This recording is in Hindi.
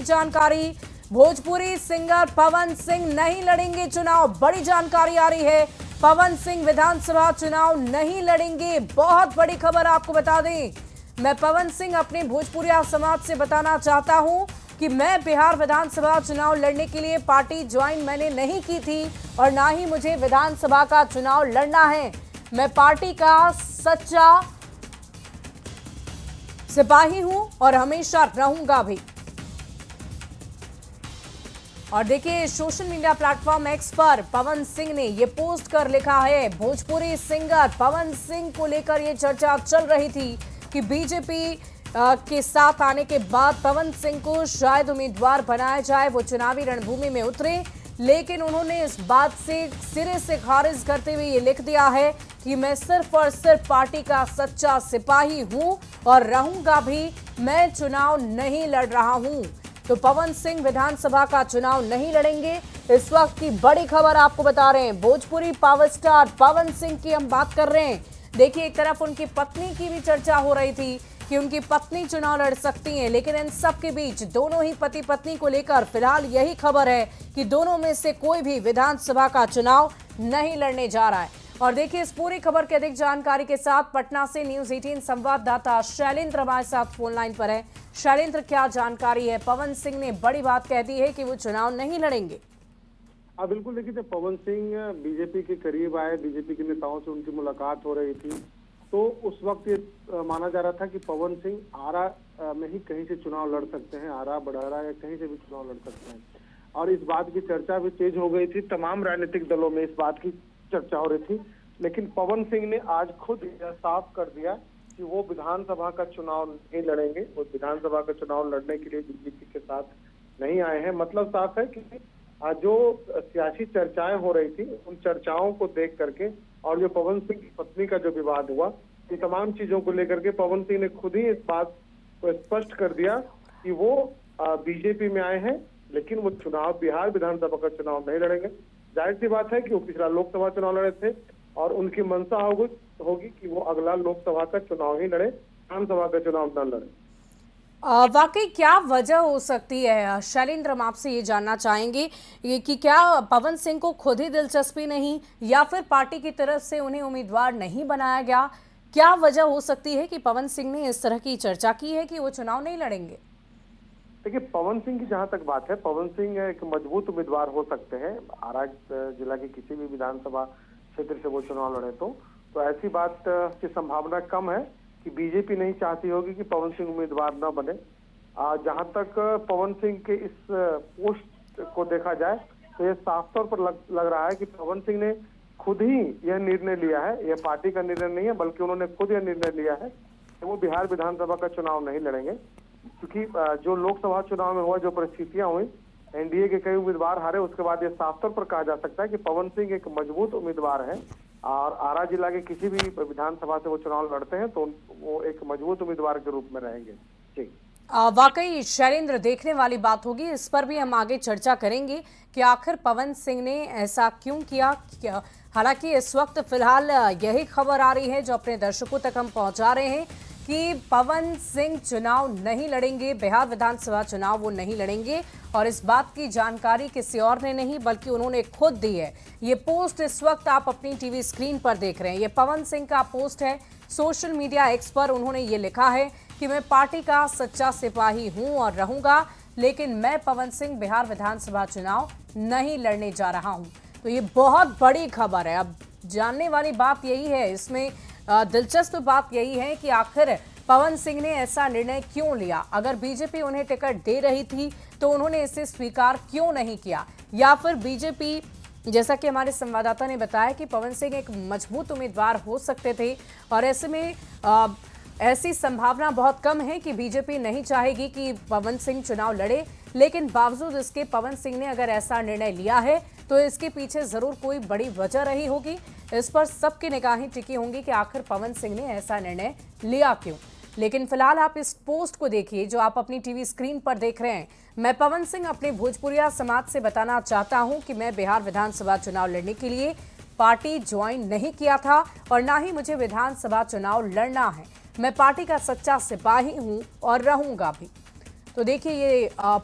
जानकारी। भोजपुरी सिंगर पवन सिंह नहीं लड़ेंगे चुनाव, बड़ी जानकारी आ रही है। पवन सिंह विधानसभा चुनाव नहीं लड़ेंगे, बहुत बड़ी खबर आपको बता दें। मैं पवन सिंह अपने भोजपुरिया समाज से बताना चाहता हूं कि मैं बिहार विधानसभा चुनाव लड़ने के लिए पार्टी ज्वाइन मैंने नहीं की थी और ना ही मुझे विधानसभा का चुनाव लड़ना है। मैं पार्टी का सच्चा सिपाही हूं और हमेशा रहूंगा भी। और देखिए, सोशल मीडिया प्लेटफॉर्म एक्स पर पवन सिंह ने ये पोस्ट कर लिखा है। भोजपुरी सिंगर पवन सिंह को लेकर ये चर्चा चल रही थी कि बीजेपी के साथ आने के बाद पवन सिंह को शायद उम्मीदवार बनाया जाए, वो चुनावी रणभूमि में उतरे। लेकिन उन्होंने इस बात से सिरे से खारिज करते हुए ये लिख दिया है कि मैं सिर्फ और सिर्फ पार्टी का सच्चा सिपाही हूं और रहूंगा भी, मैं चुनाव नहीं लड़ रहा हूं। तो पवन सिंह विधानसभा का चुनाव नहीं लड़ेंगे। इस वक्त की बड़ी खबर आपको बता रहे हैं। भोजपुरी पावर स्टार पवन सिंह की हम बात कर रहे हैं। देखिए, एक तरफ उनकी पत्नी की भी चर्चा हो रही थी कि उनकी पत्नी चुनाव लड़ सकती हैं, लेकिन इन सब के बीच दोनों ही पति पत्नी को लेकर फिलहाल यही खबर है कि दोनों में से कोई भी विधानसभा का चुनाव नहीं लड़ने जा रहा है। और देखिए, इस पूरी खबर की अधिक जानकारी के साथ पटना से न्यूज़ 18 संवाददाता शैलेंद्र हमारे साथ फोन लाइन पर है। शैलेंद्र, क्या जानकारी है? पवन सिंह ने बड़ी बात कह दी है कि वो चुनाव नहीं लड़ेंगे। हाँ बिल्कुल, देखिए जब पवन सिंह बीजेपी के करीब आए, बीजेपी के नेताओं से उनकी मुलाकात हो रही थी, तो उस वक्त ये माना जा रहा था कि पवन सिंह आरा में ही कहीं से चुनाव लड़ सकते हैं, आरा बड़हरा या कहीं से भी चुनाव लड़ सकते हैं। और इस बात की चर्चा भी तेज हो गई थी, तमाम राजनीतिक दलों में इस बात की चर्चा हो रही थी। लेकिन पवन सिंह ने आज खुद यह साफ कर दिया कि वो विधानसभा का चुनाव नहीं लड़ेंगे, वो विधानसभा का चुनाव लड़ने के लिए बीजेपी के साथ नहीं आए हैं। मतलब साफ है कि जो सियासी चर्चाएं हो रही थी, उन चर्चाओं को देख करके और जो पवन सिंह की पत्नी का जो विवाद हुआ, ये तमाम चीजों को लेकर के पवन सिंह ने खुद ही इस बात को स्पष्ट कर दिया कि वो बीजेपी में आए हैं, लेकिन वो चुनाव बिहार विधानसभा का चुनाव नहीं लड़ेंगे। जाहिर सी बात है कि वो पिछला लोकसभा चुनाव लड़े थे और उनकी मंशा होगी कि वो अगला लोकसभा का चुनाव ही लड़े, विधानसभा का चुनाव न लड़े। वाकई क्या वजह हो सकती है शैलेंद्र? हम आपसे ये जानना चाहेंगे कि क्या पवन सिंह को खुद ही दिलचस्पी नहीं, या फिर पार्टी की तरफ से उन्हें उम्मीदवार नहीं बनाया गया? क्या वजह हो सकती है कि पवन सिंह ने इस तरह की चर्चा की है कि वो चुनाव नहीं लड़ेंगे? देखिए, पवन सिंह की जहां तक बात है, पवन सिंह एक मजबूत उम्मीदवार हो सकते हैं। आरा जिला के किसी भी विधानसभा क्षेत्र से वो चुनाव लड़े तो ऐसी बात की संभावना कम है कि बीजेपी नहीं चाहती होगी कि पवन सिंह उम्मीदवार न बने। जहां तक पवन सिंह के इस पोस्ट को देखा जाए तो ये साफ तौर पर लग रहा है कि पवन सिंह ने खुद ही यह निर्णय लिया है, यह पार्टी का निर्णय नहीं है, बल्कि उन्होंने खुद यह निर्णय लिया है कि वो बिहार विधानसभा का चुनाव नहीं लड़ेंगे। क्योंकि जो लोकसभा चुनाव में हुआ, जो परिस्थितियां हुई, एनडीए के कई उम्मीदवार हारे, उसके बाद ये साफ तौर पर कहा जा सकता है कि पवन सिंह एक मजबूत उम्मीदवार है और आरा जिला के किसी भी विधानसभा से वो चुनाव लड़ते हैं तो वो एक मजबूत उम्मीदवार के रूप में रहेंगे। जी, वाकई शैलेंद्र, देखने वाली बात होगी। इस पर भी हम आगे चर्चा करेंगे कि आखिर पवन सिंह ने ऐसा क्यों किया। हालांकि इस वक्त फिलहाल यही खबर आ रही है जो अपने दर्शकों तक हम पहुंचा रहे हैं कि पवन सिंह चुनाव नहीं लड़ेंगे, बिहार विधानसभा चुनाव वो नहीं लड़ेंगे। और इस बात की जानकारी किसी और ने नहीं बल्कि उन्होंने खुद दी है। ये पोस्ट इस वक्त आप अपनी टीवी स्क्रीन पर देख रहे हैं, ये पवन सिंह का पोस्ट है। सोशल मीडिया एक्स पर उन्होंने ये लिखा है कि मैं पार्टी का सच्चा सिपाही हूं और रहूंगा, लेकिन मैं पवन सिंह बिहार विधानसभा चुनाव नहीं लड़ने जा रहा हूं। तो ये बहुत बड़ी खबर है। अब जानने वाली बात यही है, इसमें दिलचस्प बात यही है कि आखिर पवन सिंह ने ऐसा निर्णय क्यों लिया। अगर बीजेपी उन्हें टिकट दे रही थी तो उन्होंने इसे स्वीकार क्यों नहीं किया, या फिर बीजेपी, जैसा कि हमारे संवाददाता ने बताया कि पवन सिंह एक मजबूत उम्मीदवार हो सकते थे और ऐसे में ऐसी संभावना बहुत कम है कि बीजेपी नहीं चाहेगी कि पवन सिंह चुनाव लड़े। लेकिन बावजूद इसके पवन सिंह ने अगर ऐसा निर्णय लिया है तो इसके पीछे जरूर कोई बड़ी वजह रही होगी। इस पर सबकी निगाहें टिकी होंगी कि आखिर पवन सिंह ने ऐसा निर्णय लिया क्यों। लेकिन फिलहाल आप इस पोस्ट को देखिए जो आप अपनी टीवी स्क्रीन पर देख रहे हैं। मैं पवन सिंह अपने भोजपुरिया समाज से बताना चाहता हूं कि मैं बिहार विधानसभा चुनाव लड़ने के लिए पार्टी ज्वाइन नहीं किया था और ना ही मुझे विधानसभा चुनाव लड़ना है। मैं पार्टी का सच्चा सिपाही हूं और रहूंगा भी। तो देखिए, ये